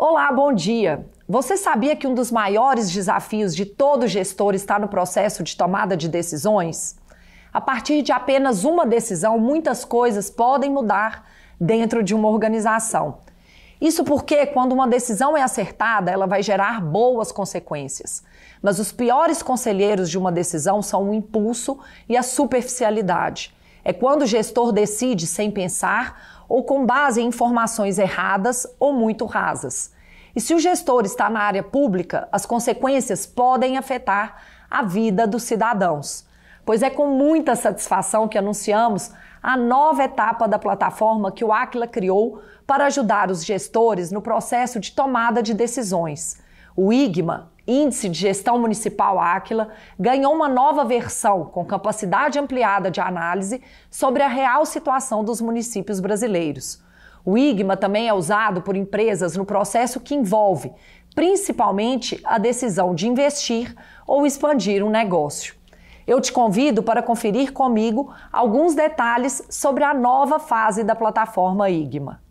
Olá, bom dia! Você sabia que um dos maiores desafios de todo gestor está no processo de tomada de decisões? A partir de apenas uma decisão, muitas coisas podem mudar dentro de uma organização. Isso porque, quando uma decisão é acertada, ela vai gerar boas consequências. Mas os piores conselheiros de uma decisão são o impulso e a superficialidade. É quando o gestor decide sem pensar ou com base em informações erradas ou muito rasas. E se o gestor está na área pública, as consequências podem afetar a vida dos cidadãos. Pois é com muita satisfação que anunciamos a nova etapa da plataforma que o Aquila criou para ajudar os gestores no processo de tomada de decisões. O IGMA, Índice de Gestão Municipal Aquila, ganhou uma nova versão com capacidade ampliada de análise sobre a real situação dos municípios brasileiros. O IGMA também é usado por empresas no processo que envolve, principalmente, a decisão de investir ou expandir um negócio. Eu te convido para conferir comigo alguns detalhes sobre a nova fase da plataforma IGMA.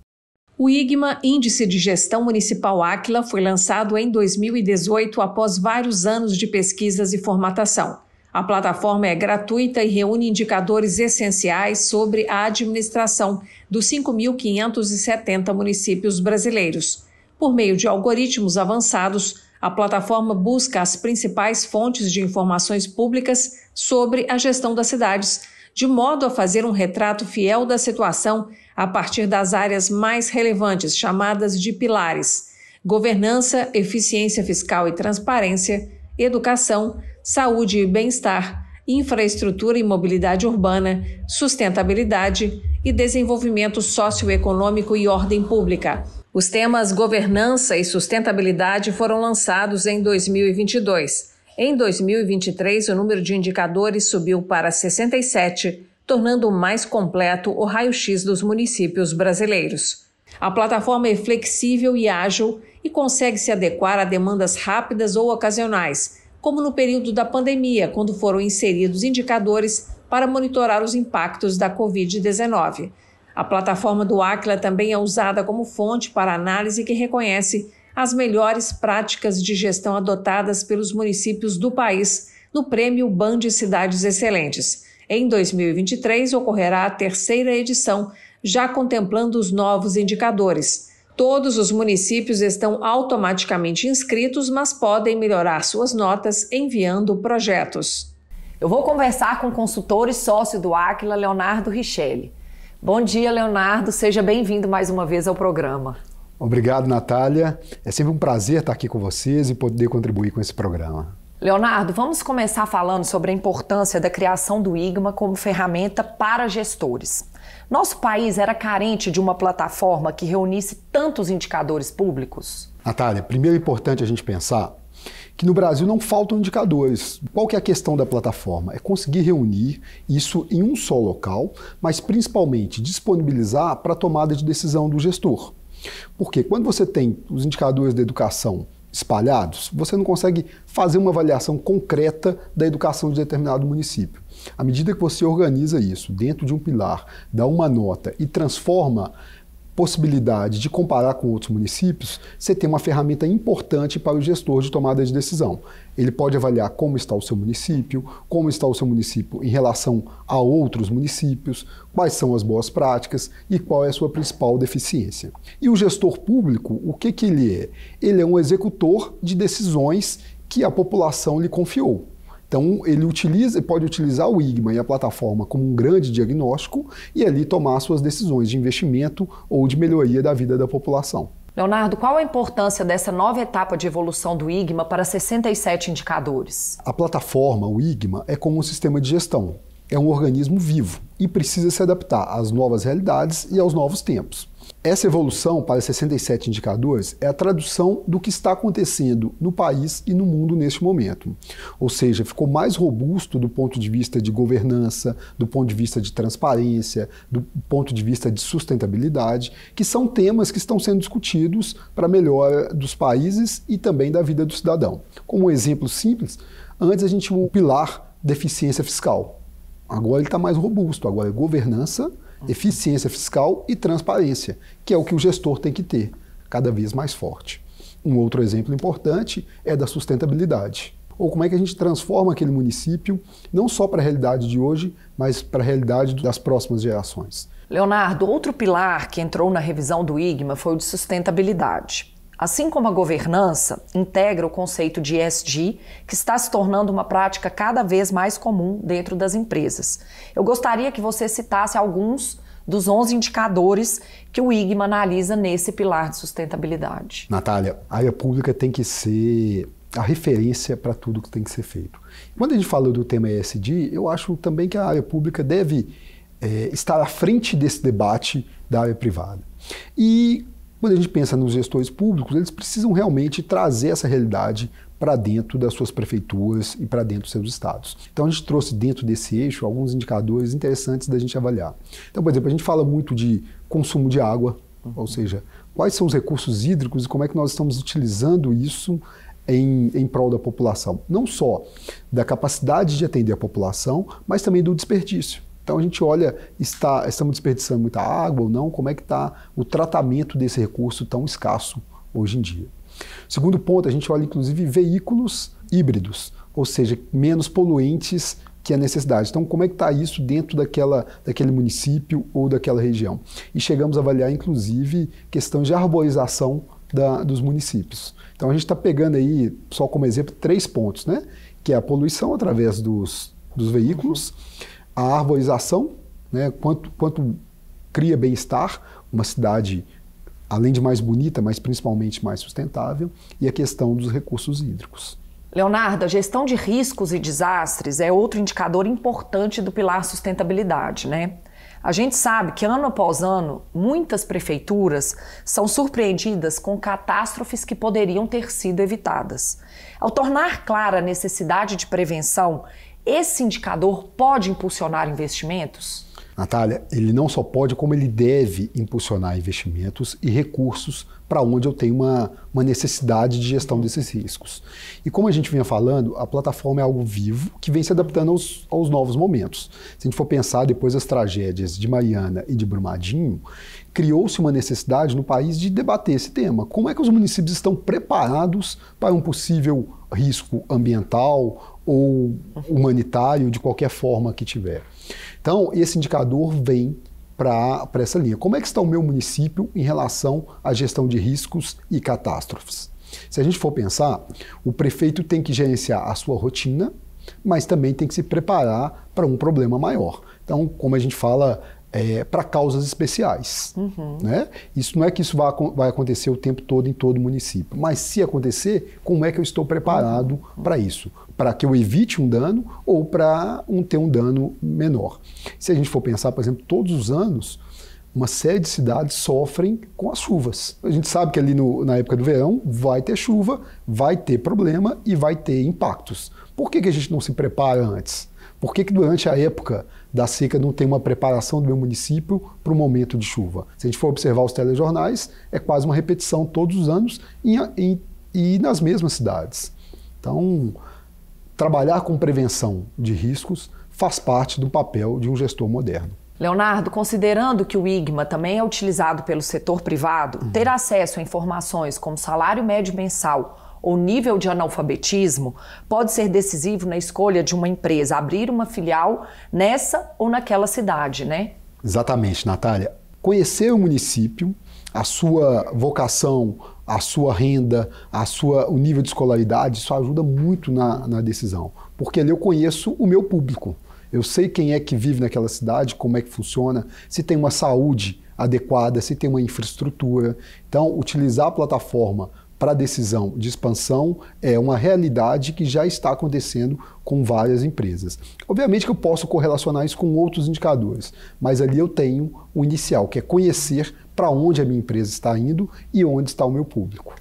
O IGMA, Índice de Gestão Municipal Aquila, foi lançado em 2018 após vários anos de pesquisas e formatação. A plataforma é gratuita e reúne indicadores essenciais sobre a administração dos 5.570 municípios brasileiros. Por meio de algoritmos avançados, a plataforma busca as principais fontes de informações públicas sobre a gestão das cidades, de modo a fazer um retrato fiel da situação a partir das áreas mais relevantes, chamadas de pilares: governança, eficiência fiscal e transparência, educação, saúde e bem-estar, infraestrutura e mobilidade urbana, sustentabilidade e desenvolvimento socioeconômico e ordem pública. Os temas governança e sustentabilidade foram lançados em 2022. Em 2023, o número de indicadores subiu para 67, tornando mais completo o raio-x dos municípios brasileiros. A plataforma é flexível e ágil e consegue se adequar a demandas rápidas ou ocasionais, como no período da pandemia, quando foram inseridos indicadores para monitorar os impactos da Covid-19. A plataforma do Aquila também é usada como fonte para análise que reconhece as melhores práticas de gestão adotadas pelos municípios do país no Prêmio BAN de Cidades Excelentes. Em 2023, ocorrerá a terceira edição, já contemplando os novos indicadores. Todos os municípios estão automaticamente inscritos, mas podem melhorar suas notas enviando projetos. Eu vou conversar com o consultor e sócio do Aquila, Leonardo Richelli. Bom dia, Leonardo. Seja bem-vindo mais uma vez ao programa. Obrigado, Natália. É sempre um prazer estar aqui com vocês e poder contribuir com esse programa. Leonardo, vamos começar falando sobre a importância da criação do IGMA como ferramenta para gestores. Nosso país era carente de uma plataforma que reunisse tantos indicadores públicos? Natália, primeiro é importante a gente pensar que no Brasil não faltam indicadores. Qual que é a questão da plataforma? É conseguir reunir isso em um só local, mas principalmente disponibilizar para a tomada de decisão do gestor. Porque quando você tem os indicadores da educação espalhados, você não consegue fazer uma avaliação concreta da educação de determinado município. À medida que você organiza isso dentro de um pilar, dá uma nota e transforma possibilidade de comparar com outros municípios, você tem uma ferramenta importante para o gestor de tomada de decisão. Ele pode avaliar como está o seu município em relação a outros municípios, quais são as boas práticas e qual é a sua principal deficiência. E o gestor público, o que ele é? Ele é um executor de decisões que a população lhe confiou. Então, ele pode utilizar o IGMA e a plataforma como um grande diagnóstico e ali tomar suas decisões de investimento ou de melhoria da vida da população. Leonardo, qual a importância dessa nova etapa de evolução do IGMA para 67 indicadores? A plataforma, o IGMA, é como um sistema de gestão. É um organismo vivo e precisa se adaptar às novas realidades e aos novos tempos. Essa evolução para 67 indicadores é a tradução do que está acontecendo no país e no mundo neste momento. Ou seja, ficou mais robusto do ponto de vista de governança, do ponto de vista de transparência, do ponto de vista de sustentabilidade, que são temas que estão sendo discutidos para a melhora dos países e também da vida do cidadão. Como um exemplo simples, antes a gente tinha um pilar de eficiência fiscal. Agora ele está mais robusto, agora é governança, eficiência fiscal e transparência, que é o que o gestor tem que ter. cada vez mais forte. Um outro exemplo importante é da sustentabilidade. Ou como é que a gente transforma aquele município, não só para a realidade de hoje, mas para a realidade das próximas gerações. Leonardo, outro pilar que entrou na revisão do IGMA foi o de sustentabilidade. Assim como a governança integra o conceito de ESG, que está se tornando uma prática cada vez mais comum dentro das empresas. Eu gostaria que você citasse alguns dos 11 indicadores que o IGMA analisa nesse pilar de sustentabilidade. Natália, a área pública tem que ser a referência para tudo que tem que ser feito. Quando a gente fala do tema ESG, eu acho também que a área pública deve estar à frente desse debate da área privada. E quando a gente pensa nos gestores públicos, eles precisam realmente trazer essa realidade para dentro das suas prefeituras e para dentro dos seus estados. Então a gente trouxe dentro desse eixo alguns indicadores interessantes da gente avaliar. Então, por exemplo, a gente fala muito de consumo de água, ou seja, quais são os recursos hídricos e como é que nós estamos utilizando isso em prol da população. Não só da capacidade de atender a população, mas também do desperdício. Então a gente olha, estamos desperdiçando muita água ou não, como é que está o tratamento desse recurso tão escasso hoje em dia. Segundo ponto, a gente olha inclusive veículos híbridos, ou seja, menos poluentes que a necessidade. Então como é que está isso dentro daquele município ou daquela região? E chegamos a avaliar inclusive questões de arborização dos municípios. Então a gente está pegando aí, só como exemplo, 3 pontos, né? Que é a poluição através dos veículos, a arborização, né, quanto cria bem-estar, uma cidade, além de mais bonita, mas principalmente mais sustentável, e a questão dos recursos hídricos. Leonardo, a gestão de riscos e desastres é outro indicador importante do pilar sustentabilidade, né? A gente sabe que ano após ano, muitas prefeituras são surpreendidas com catástrofes que poderiam ter sido evitadas. Ao tornar clara a necessidade de prevenção, esse indicador pode impulsionar investimentos? Natália, ele não só pode, como ele deve impulsionar investimentos e recursos para onde eu tenho uma necessidade de gestão desses riscos. E como a gente vinha falando, a plataforma é algo vivo que vem se adaptando aos novos momentos. Se a gente for pensar depois das tragédias de Mariana e de Brumadinho, criou-se uma necessidade no país de debater esse tema. Como é que os municípios estão preparados para um possível risco ambiental ou humanitário, de qualquer forma que tiver? Então, esse indicador vem para essa linha. Como é que está o meu município em relação à gestão de riscos e catástrofes? Se a gente for pensar, o prefeito tem que gerenciar a sua rotina, mas também tem que se preparar para um problema maior. Então, como a gente fala, para causas especiais. Né? Isso não é que isso vai acontecer o tempo todo em todo o município, mas se acontecer, como é que eu estou preparado para isso? Para que eu evite um dano ou para ter um dano menor. Se a gente for pensar, por exemplo, todos os anos, uma série de cidades sofrem com as chuvas. A gente sabe que ali na época do verão vai ter chuva, vai ter problema e vai ter impactos. Por que a gente não se prepara antes? Por que durante a época da seca não tem uma preparação do meu município para o momento de chuva? Se a gente for observar os telejornais, é quase uma repetição todos os anos e nas mesmas cidades. Então, trabalhar com prevenção de riscos faz parte do papel de um gestor moderno. Leonardo, considerando que o IGMA também é utilizado pelo setor privado, ter acesso a informações como salário médio mensal ou nível de analfabetismo pode ser decisivo na escolha de uma empresa abrir uma filial nessa ou naquela cidade, né? Exatamente, Natália. Conhecer o município, a sua vocação, a sua renda, o nível de escolaridade, isso ajuda muito na decisão, porque ali eu conheço o meu público. Eu sei quem é que vive naquela cidade, como é que funciona, se tem uma saúde adequada, se tem uma infraestrutura. Então, utilizar a plataforma para a decisão de expansão é uma realidade que já está acontecendo com várias empresas. Obviamente que eu posso correlacionar isso com outros indicadores, mas ali eu tenho o inicial, que é conhecer para onde a minha empresa está indo e onde está o meu público.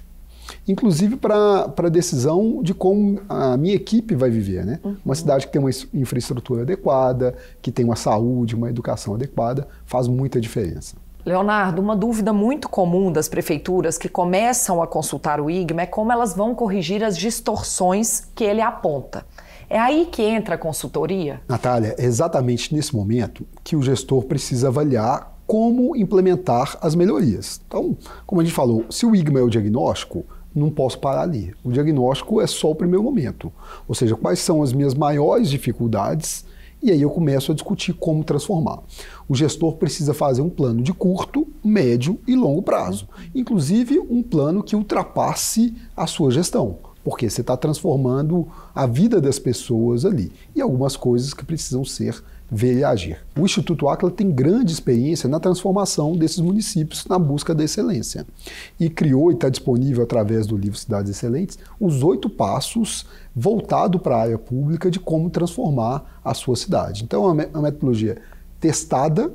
Inclusive para a decisão de como a minha equipe vai viver, né? Uma cidade que tem uma infraestrutura adequada, que tem uma saúde, uma educação adequada, faz muita diferença. Leonardo, uma dúvida muito comum das prefeituras que começam a consultar o IGMA é como elas vão corrigir as distorções que ele aponta. É aí que entra a consultoria? Natália, é exatamente nesse momento que o gestor precisa avaliar como implementar as melhorias. Então, como a gente falou, se o IGMA é o diagnóstico, não posso parar ali. O diagnóstico é só o primeiro momento. Ou seja, quais são as minhas maiores dificuldades, e aí eu começo a discutir como transformar. O gestor precisa fazer um plano de curto, médio e longo prazo. Inclusive um plano que ultrapasse a sua gestão, porque você está transformando a vida das pessoas ali. E algumas coisas que precisam ser ver e agir. O Instituto Áquila tem grande experiência na transformação desses municípios na busca da excelência. E criou e está disponível através do livro Cidades Excelentes os 8 passos voltados para a área pública de como transformar a sua cidade. Então é uma metodologia testada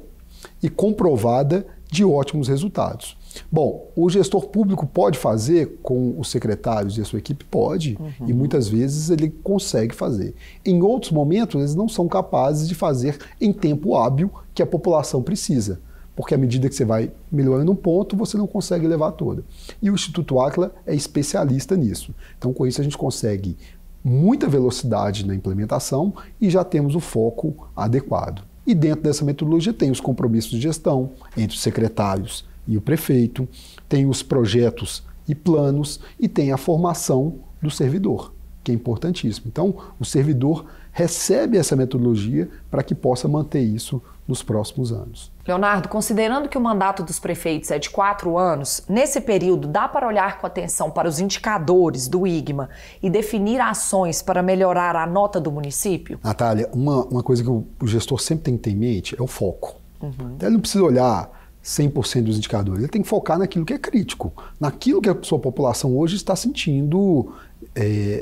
e comprovada de ótimos resultados. Bom, o gestor público pode fazer com os secretários e a sua equipe? Pode, e muitas vezes ele consegue fazer. Em outros momentos, eles não são capazes de fazer em tempo hábil que a população precisa, porque à medida que você vai melhorando um ponto, você não consegue levar toda. E o Instituto Áquila é especialista nisso. Então, com isso, a gente consegue muita velocidade na implementação e já temos o foco adequado. E dentro dessa metodologia tem os compromissos de gestão entre os secretários e o prefeito, tem os projetos e planos e tem a formação do servidor, que é importantíssimo. Então, o servidor recebe essa metodologia para que possa manter isso nos próximos anos. Leonardo, considerando que o mandato dos prefeitos é de 4 anos, nesse período dá para olhar com atenção para os indicadores do IGMA e definir ações para melhorar a nota do município? Natália, uma coisa que o gestor sempre tem que ter em mente é o foco. Então, ele não precisa olhar 100% dos indicadores, ele tem que focar naquilo que é crítico, naquilo que a sua população hoje está sentindo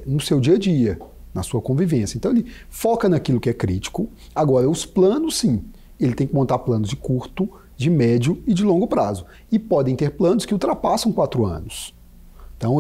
no seu dia a dia, na sua convivência. Então ele foca naquilo que é crítico. Agora, os planos, sim, ele tem que montar planos de curto, de médio e de longo prazo. E podem ter planos que ultrapassam 4 anos. Então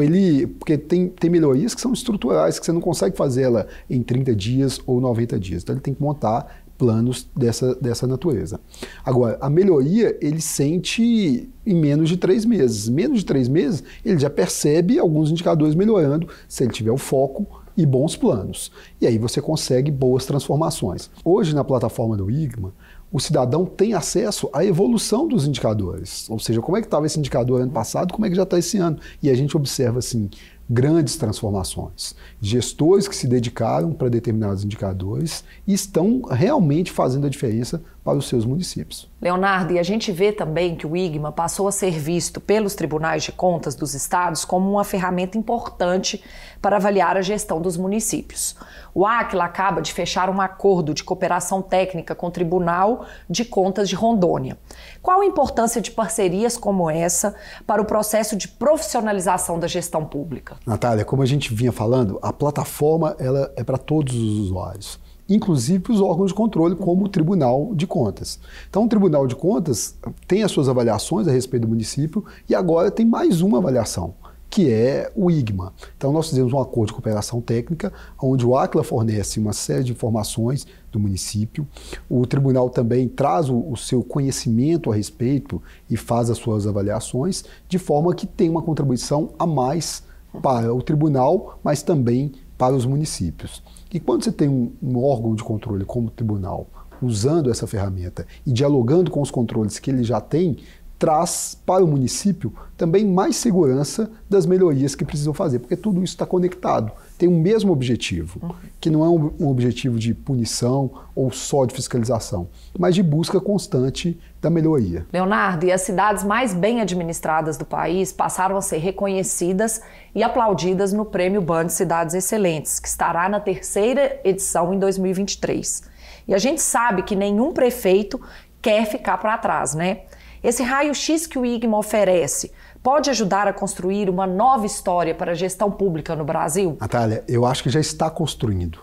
porque tem melhorias que são estruturais, que você não consegue fazer ela em 30 dias ou 90 dias. Então ele tem que montar planos dessa natureza. Agora, a melhoria ele sente em menos de 3 meses. Menos de 3 meses, ele já percebe alguns indicadores melhorando se ele tiver o foco e bons planos. E aí você consegue boas transformações. Hoje, na plataforma do IGMA, o cidadão tem acesso à evolução dos indicadores. Ou seja, como é que estava esse indicador ano passado, como é que já está esse ano. E a gente observa, assim, grandes transformações. Gestores que se dedicaram para determinados indicadores e estão realmente fazendo a diferença para os seus municípios. Leonardo, e a gente vê também que o IGMA passou a ser visto pelos tribunais de contas dos estados como uma ferramenta importante para avaliar a gestão dos municípios. O Áquila acaba de fechar um acordo de cooperação técnica com o Tribunal de Contas de Rondônia. Qual a importância de parcerias como essa para o processo de profissionalização da gestão pública? Natália, como a gente vinha falando, a plataforma ela é para todos os usuários, inclusive para os órgãos de controle, como o Tribunal de Contas. Então, o Tribunal de Contas tem as suas avaliações a respeito do município e agora tem mais uma avaliação, que é o IGMA. Então, nós fizemos um acordo de cooperação técnica, onde o Áquila fornece uma série de informações do município. O tribunal também traz o seu conhecimento a respeito e faz as suas avaliações, de forma que tem uma contribuição a mais para o tribunal, mas também para os municípios. E quando você tem um órgão de controle como o tribunal, usando essa ferramenta e dialogando com os controles que ele já tem, traz para o município também mais segurança das melhorias que precisam fazer, porque tudo isso está conectado, tem o mesmo objetivo, que não é um objetivo de punição ou só de fiscalização, mas de busca constante da melhoria. Leonardo, e as cidades mais bem administradas do país passaram a ser reconhecidas e aplaudidas no Prêmio Band Cidades Excelentes, que estará na 3ª edição em 2023. E a gente sabe que nenhum prefeito quer ficar para trás, né? Esse raio-x que o IGMA oferece pode ajudar a construir uma nova história para a gestão pública no Brasil? Natália, eu acho que já está construindo.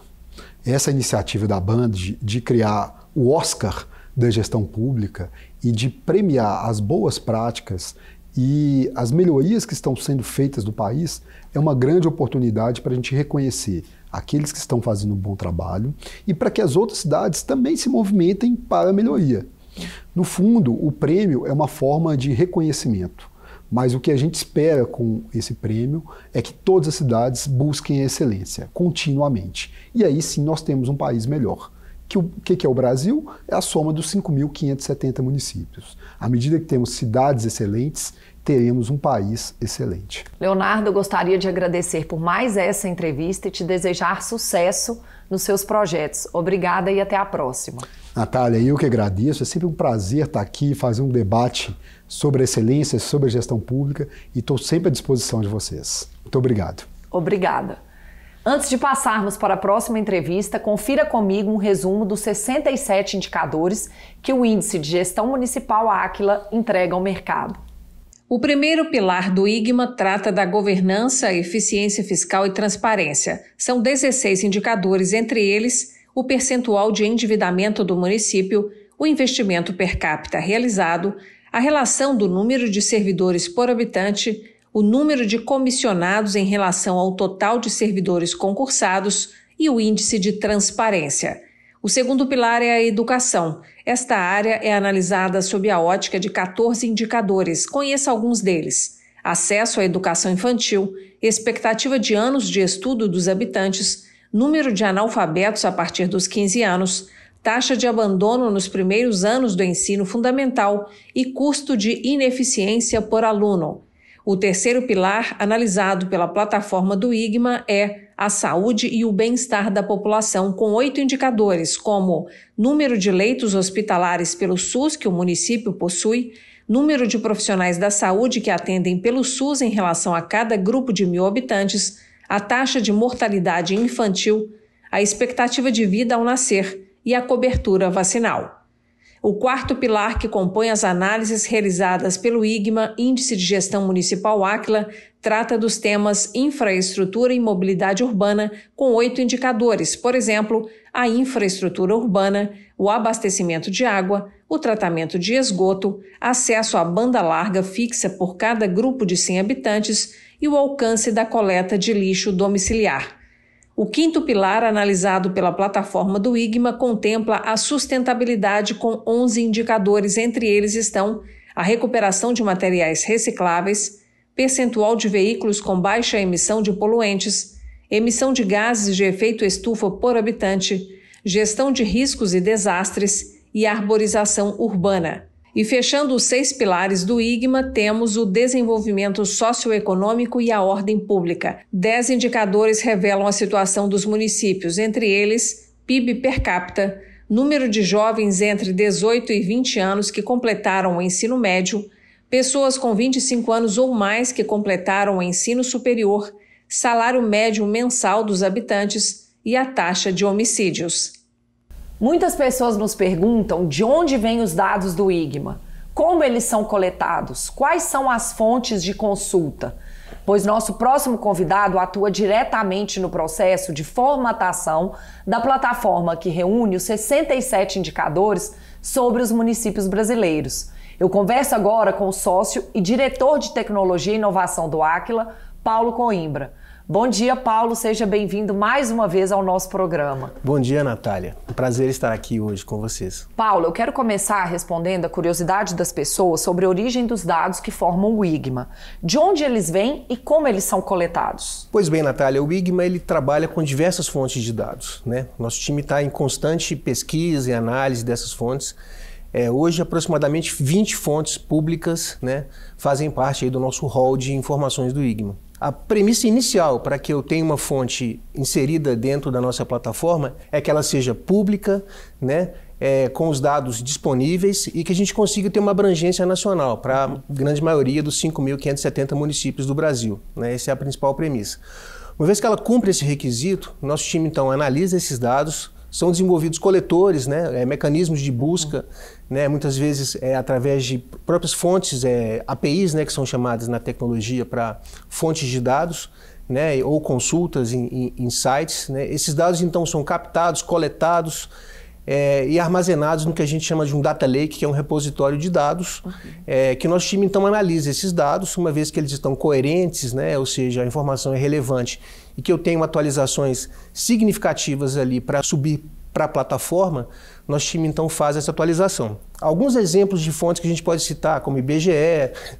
Essa iniciativa da Band de criar o Oscar da gestão pública e de premiar as boas práticas e as melhorias que estão sendo feitas no país é uma grande oportunidade para a gente reconhecer aqueles que estão fazendo um bom trabalho e para que as outras cidades também se movimentem para a melhoria. No fundo, o prêmio é uma forma de reconhecimento, mas o que a gente espera com esse prêmio é que todas as cidades busquem a excelência continuamente. E aí sim nós temos um país melhor. O que é o Brasil? É a soma dos 5.570 municípios. À medida que temos cidades excelentes, teremos um país excelente. Leonardo, eu gostaria de agradecer por mais essa entrevista e te desejar sucesso nos seus projetos. Obrigada e até a próxima. Natália, eu que agradeço. É sempre um prazer estar aqui e fazer um debate sobre a excelência, sobre a gestão pública e estou sempre à disposição de vocês. Muito obrigado. Obrigada. Antes de passarmos para a próxima entrevista, confira comigo um resumo dos 67 indicadores que o Índice de Gestão Municipal Àquila entrega ao mercado. O primeiro pilar do IGMA trata da governança, eficiência fiscal e transparência. São 16 indicadores, entre eles o percentual de endividamento do município, o investimento per capita realizado, a relação do número de servidores por habitante, o número de comissionados em relação ao total de servidores concursados e o índice de transparência. O segundo pilar é a educação. Esta área é analisada sob a ótica de 14 indicadores. Conheça alguns deles: acesso à educação infantil, expectativa de anos de estudo dos habitantes, número de analfabetos a partir dos 15 anos, taxa de abandono nos primeiros anos do ensino fundamental e custo de ineficiência por aluno. O terceiro pilar, analisado pela plataforma do IGMA, é a saúde e o bem-estar da população, com 8 indicadores, como número de leitos hospitalares pelo SUS que o município possui, número de profissionais da saúde que atendem pelo SUS em relação a cada grupo de 1.000 habitantes, a taxa de mortalidade infantil, a expectativa de vida ao nascer e a cobertura vacinal. O quarto pilar, que compõe as análises realizadas pelo IGMA, Índice de Gestão Municipal Àquila, trata dos temas infraestrutura e mobilidade urbana, com 8 indicadores, por exemplo, a infraestrutura urbana, o abastecimento de água, o tratamento de esgoto, acesso à banda larga fixa por cada grupo de 100 habitantes e o alcance da coleta de lixo domiciliar. O quinto pilar, analisado pela plataforma do IGMA, contempla a sustentabilidade com 11 indicadores, entre eles estão a recuperação de materiais recicláveis, percentual de veículos com baixa emissão de poluentes, emissão de gases de efeito estufa por habitante, gestão de riscos e desastres e arborização urbana. E fechando os 6 pilares do IGMA, temos o desenvolvimento socioeconômico e a ordem pública. 10 indicadores revelam a situação dos municípios, entre eles PIB per capita, número de jovens entre 18 e 20 anos que completaram o ensino médio, pessoas com 25 anos ou mais que completaram o ensino superior, salário médio mensal dos habitantes e a taxa de homicídios. Muitas pessoas nos perguntam de onde vêm os dados do IGMA, como eles são coletados, quais são as fontes de consulta, pois nosso próximo convidado atua diretamente no processo de formatação da plataforma que reúne os 67 indicadores sobre os municípios brasileiros. Eu converso agora com o sócio e diretor de Tecnologia e Inovação do Àquila, Paulo Coimbra. Bom dia, Paulo. Seja bem-vindo mais uma vez ao nosso programa. Bom dia, Natália. Um prazer estar aqui hoje com vocês. Paulo, eu quero começar respondendo a curiosidade das pessoas sobre a origem dos dados que formam o IGMA. De onde eles vêm e como eles são coletados? Pois bem, Natália, o IGMA ele trabalha com diversas fontes de dados, né? Nosso time está em constante pesquisa e análise dessas fontes. Hoje, aproximadamente 20 fontes públicas, né, fazem parte aí do nosso hall de informações do IGMA. A premissa inicial para que eu tenha uma fonte inserida dentro da nossa plataforma é que ela seja pública, né, com os dados disponíveis e que a gente consiga ter uma abrangência nacional para a grande maioria dos 5.570 municípios do Brasil, né? Essa é a principal premissa. Uma vez que ela cumpre esse requisito, nosso time então analisa esses dados, são desenvolvidos coletores, né, mecanismos de busca, né, muitas vezes através de próprias fontes, APIs, né, que são chamadas na tecnologia para fontes de dados, né, ou consultas em sites. Né. Esses dados então são captados, coletados e armazenados no que a gente chama de um data lake, que é um repositório de dados, que nosso time então analisa esses dados, uma vez que eles estão coerentes, né, ou seja, a informação é relevante e que eu tenho atualizações significativas ali para subir para a plataforma, nosso time então faz essa atualização. Alguns exemplos de fontes que a gente pode citar, como IBGE,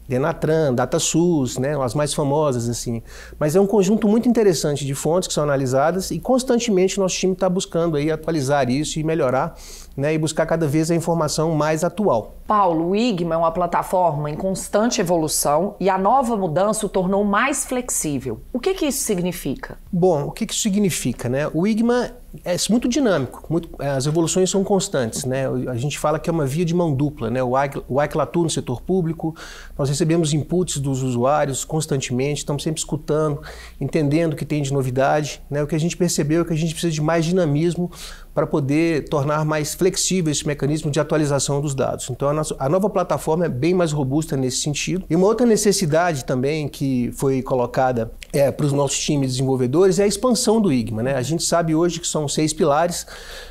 Denatran, DataSUS, né, as mais famosas assim. Mas é um conjunto muito interessante de fontes que são analisadas e constantemente nosso time está buscando aí atualizar isso e melhorar, né, e buscar cada vez a informação mais atual. Paulo, o IGMA é uma plataforma em constante evolução e a nova mudança o tornou mais flexível. O que isso significa? Bom, o que isso significa, né? O IGMA é muito dinâmico, as evoluções são constantes, né? A gente fala que é uma via de mão dupla, né? O AICLA atua no setor público, nós recebemos inputs dos usuários constantemente, estamos sempre escutando, entendendo o que tem de novidade, né? O que a gente percebeu é que a gente precisa de mais dinamismo para poder tornar mais flexível esse mecanismo de atualização dos dados. Então a nova plataforma é bem mais robusta nesse sentido. E uma outra necessidade também que foi colocada para os nossos times desenvolvedores é a expansão do IGMA, né? A gente sabe hoje que são 6 pilares,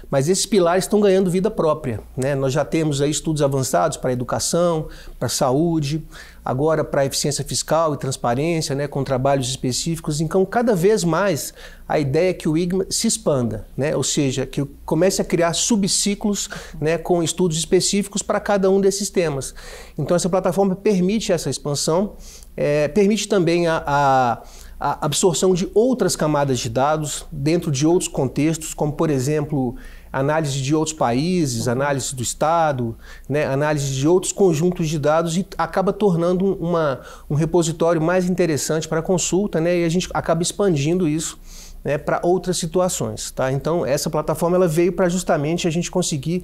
mas esses pilares estão ganhando vida própria, né? Nós já temos aí estudos avançados para a educação, para a saúde, agora para a eficiência fiscal e transparência, né, com trabalhos específicos. Então, cada vez mais, a ideia é que o IGMA se expanda, né? Ou seja, que comece a criar subciclos, né, com estudos específicos para cada um desses temas. Então, essa plataforma permite essa expansão, permite também a absorção de outras camadas de dados dentro de outros contextos, como, por exemplo, análise de outros países, análise do Estado, né, análise de outros conjuntos de dados e acaba tornando um repositório mais interessante para a consulta, né, e a gente acaba expandindo isso, né, para outras situações. Tá? Então, essa plataforma ela veio para justamente a gente conseguir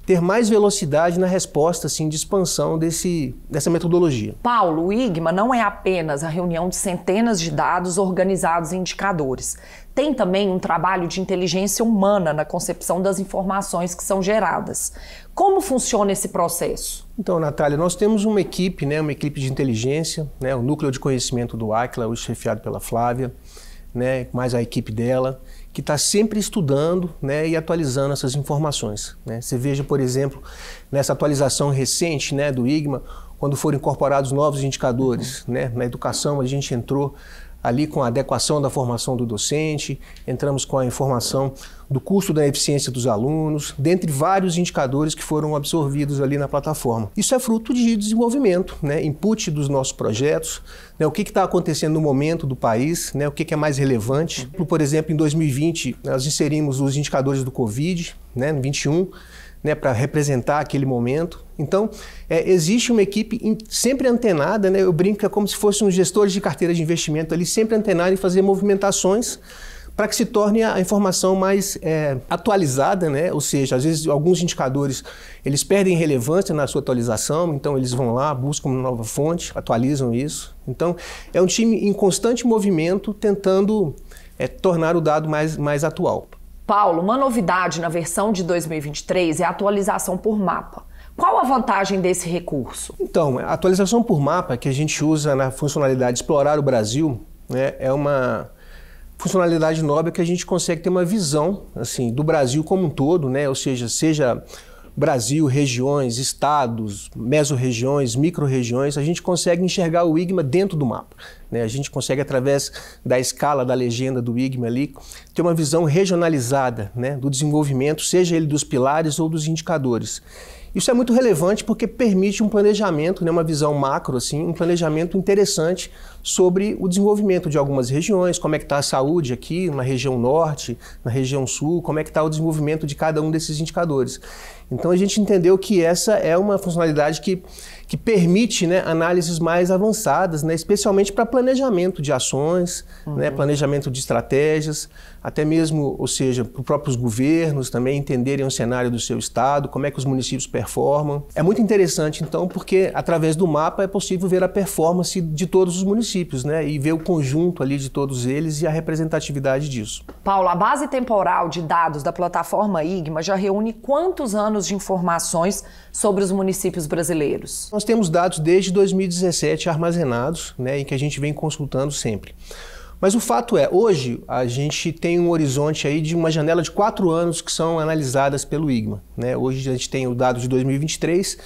ter mais velocidade na resposta assim, de expansão dessa metodologia. Paulo, o IGMA não é apenas a reunião de centenas de dados organizados em indicadores. Tem também um trabalho de inteligência humana na concepção das informações que são geradas. Como funciona esse processo? Então, Natália, nós temos uma equipe, né, uma equipe de inteligência, né, o núcleo de conhecimento do AICLA, hoje chefiado pela Flávia, né, mais a equipe dela, que está sempre estudando, né, e atualizando essas informações, né? Você veja, por exemplo, nessa atualização recente, né, do IGMA, quando foram incorporados novos indicadores, né, na educação a gente entrou ali com a adequação da formação do docente, entramos com a informação do custo da eficiência dos alunos, dentre vários indicadores que foram absorvidos ali na plataforma. Isso é fruto de desenvolvimento, né, input dos nossos projetos, né, o que está acontecendo no momento do país, né, o que é mais relevante. Por exemplo, em 2020, nós inserimos os indicadores do Covid, né, no 21, né, para representar aquele momento. Então, existe uma equipe sempre antenada, né, eu brinco que é como se fossem uns gestores de carteira de investimento ali, sempre antenado em fazer movimentações para que se torne a informação mais atualizada, né? Ou seja, às vezes alguns indicadores eles perdem relevância na sua atualização, então eles vão lá, buscam uma nova fonte, atualizam isso. Então, é um time em constante movimento tentando tornar o dado mais atual. Paulo, uma novidade na versão de 2023 é a atualização por mapa. Qual a vantagem desse recurso? Então, a atualização por mapa que a gente usa na funcionalidade Explorar o Brasil, né, é uma funcionalidade nova que a gente consegue ter uma visão assim, do Brasil como um todo, né, ou seja Brasil, regiões, estados, mesorregiões, micro-regiões, a gente consegue enxergar o IGMA dentro do mapa, né? A gente consegue, através da escala da legenda do IGMA ali, ter uma visão regionalizada, né, do desenvolvimento, seja ele dos pilares ou dos indicadores. Isso é muito relevante porque permite um planejamento, né, uma visão macro, assim, um planejamento interessante sobre o desenvolvimento de algumas regiões, como é que está a saúde aqui na região norte, na região sul, como é que está o desenvolvimento de cada um desses indicadores. Então a gente entendeu que essa é uma funcionalidade que permite, né, análises mais avançadas, né, especialmente para planejamento de ações, né, planejamento de estratégias, até mesmo, ou seja, para os próprios governos também entenderem o cenário do seu estado, como é que os municípios performam. É muito interessante, então, porque através do mapa é possível ver a performance de todos os municípios, né, e ver o conjunto ali de todos eles e a representatividade disso. Paulo, a base temporal de dados da plataforma IGMA já reúne quantos anos de informações sobre os municípios brasileiros? Nós temos dados desde 2017 armazenados, né, e que a gente vem consultando sempre. Mas o fato é, hoje a gente tem um horizonte aí de uma janela de 4 anos que são analisadas pelo IGMA, né? Hoje a gente tem o dado de 2023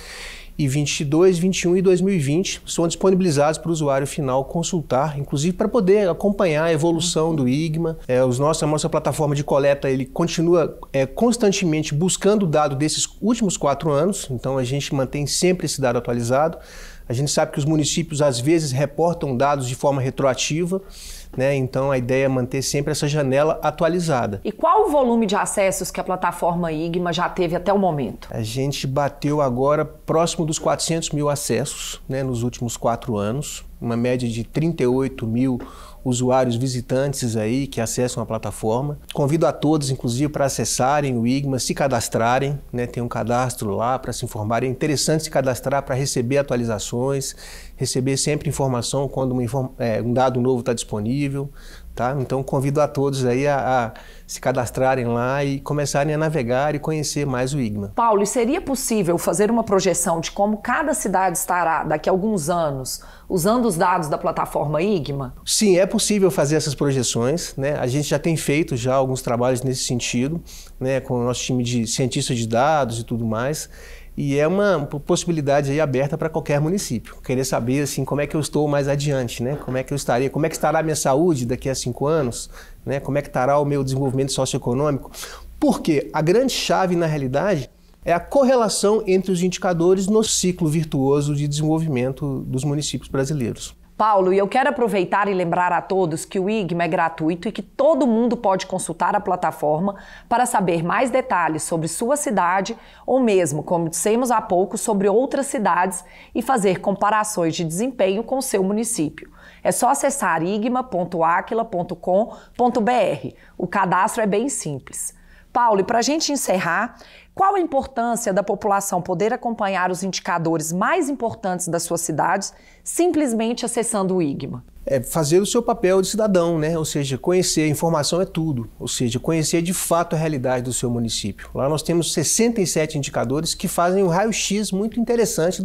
2022, 2021 e 2020 são disponibilizados para o usuário final consultar, inclusive para poder acompanhar a evolução do IGMA. A nossa plataforma de coleta ele continua constantemente buscando o dado desses últimos 4 anos, então a gente mantém sempre esse dado atualizado. A gente sabe que os municípios às vezes reportam dados de forma retroativa, né? Então a ideia é manter sempre essa janela atualizada. E qual o volume de acessos que a plataforma IGMA já teve até o momento? A gente bateu agora próximo dos 400 mil acessos, né, nos últimos 4 anos, uma média de 38 mil usuários visitantes aí que acessam a plataforma. Convido a todos, inclusive, para acessarem o IGMA, se cadastrarem, né? Tem um cadastro lá para se informarem. É interessante se cadastrar para receber atualizações, receber sempre informação quando um dado novo está disponível. Tá? Então convido a todos aí a se cadastrarem lá e começarem a navegar e conhecer mais o IGMA. Paulo, e seria possível fazer uma projeção de como cada cidade estará daqui a alguns anos usando os dados da plataforma IGMA? Sim, é possível fazer essas projeções, né? A gente já tem feito alguns trabalhos nesse sentido, né, com o nosso time de cientistas de dados e tudo mais. E é uma possibilidade aí aberta para qualquer município. Querer saber assim, como é que eu estou mais adiante, né? Como é que estará a minha saúde daqui a 5 anos, né? Como é que estará o meu desenvolvimento socioeconômico? Porque a grande chave, na realidade, é a correlação entre os indicadores no ciclo virtuoso de desenvolvimento dos municípios brasileiros. Paulo, e eu quero aproveitar e lembrar a todos que o IGMA é gratuito e que todo mundo pode consultar a plataforma para saber mais detalhes sobre sua cidade ou mesmo, como dissemos há pouco, sobre outras cidades e fazer comparações de desempenho com o seu município. É só acessar igma.aquila.com.br. O cadastro é bem simples. Paulo, e para a gente encerrar, qual a importância da população poder acompanhar os indicadores mais importantes das suas cidades simplesmente acessando o IGMA? É fazer o seu papel de cidadão, né? Ou seja, conhecer, informação é tudo, ou seja, conhecer de fato a realidade do seu município. Lá nós temos 67 indicadores que fazem um raio-x muito interessante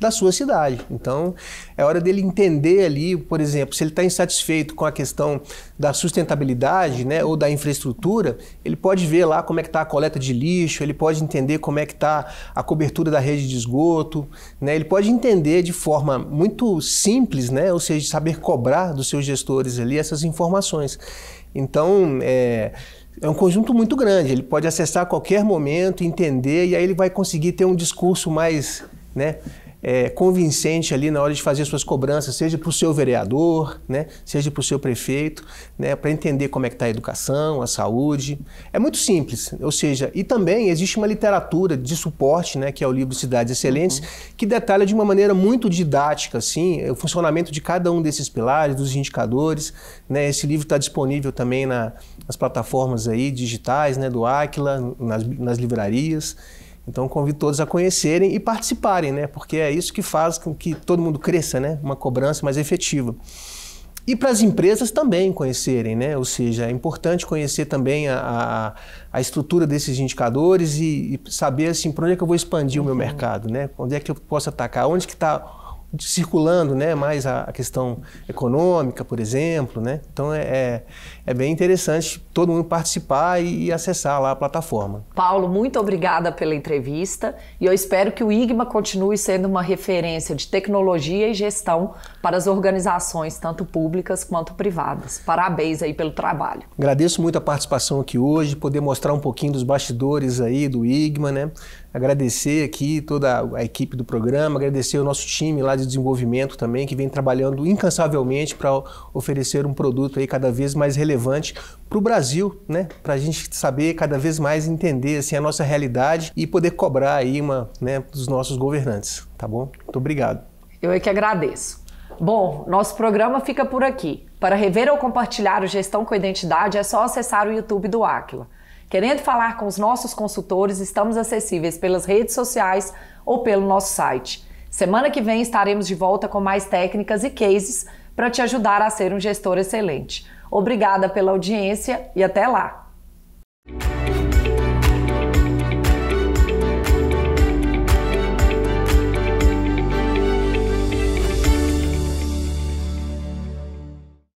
da sua cidade. Então, é hora dele entender ali, por exemplo, se ele está insatisfeito com a questão da sustentabilidade, né, ou da infraestrutura, ele pode ver lá como é que está a coleta de lixo, ele pode entender como é que está a cobertura da rede de esgoto, né? Ele pode entender de forma muito simples, né, ou seja, saber cobrar dos seus gestores ali essas informações. Então, é um conjunto muito grande, ele pode acessar a qualquer momento, entender, e aí ele vai conseguir ter um discurso mais, né, convincente ali na hora de fazer suas cobranças, seja para o seu vereador, né, seja para o seu prefeito, né, para entender como é que está a educação, a saúde. É muito simples, ou seja, e também existe uma literatura de suporte, né, que é o livro Cidades Excelentes, que detalha de uma maneira muito didática assim, o funcionamento de cada um desses pilares, dos indicadores, né. Esse livro está disponível também nas plataformas aí digitais, né, do Aquila, nas livrarias. Então convido todos a conhecerem e participarem, né? Porque é isso que faz com que todo mundo cresça, né? Uma cobrança mais efetiva. E para as empresas também conhecerem, né? Ou seja, é importante conhecer também a estrutura desses indicadores e saber assim, por onde é que eu vou expandir o meu mercado, né? Onde é que eu posso atacar, onde que está circulando, né, mais a questão econômica, por exemplo, né? Então é bem interessante todo mundo participar e acessar lá a plataforma. Paulo, muito obrigada pela entrevista e eu espero que o IGMA continue sendo uma referência de tecnologia e gestão para as organizações, tanto públicas quanto privadas. Parabéns aí pelo trabalho. Agradeço muito a participação aqui hoje, poder mostrar um pouquinho dos bastidores aí do IGMA, né? Agradecer aqui toda a equipe do programa, agradecer o nosso time lá de desenvolvimento também, que vem trabalhando incansavelmente para oferecer um produto aí cada vez mais relevante para o Brasil, né? Para a gente saber cada vez mais entender assim, a nossa realidade e poder cobrar aí dos nossos governantes, tá bom? Muito obrigado. Eu é que agradeço. Bom, nosso programa fica por aqui. Para rever ou compartilhar o Gestão com Identidade é só acessar o YouTube do Aquila. Querendo falar com os nossos consultores, estamos acessíveis pelas redes sociais ou pelo nosso site. Semana que vem estaremos de volta com mais técnicas e cases para te ajudar a ser um gestor excelente. Obrigada pela audiência e até lá!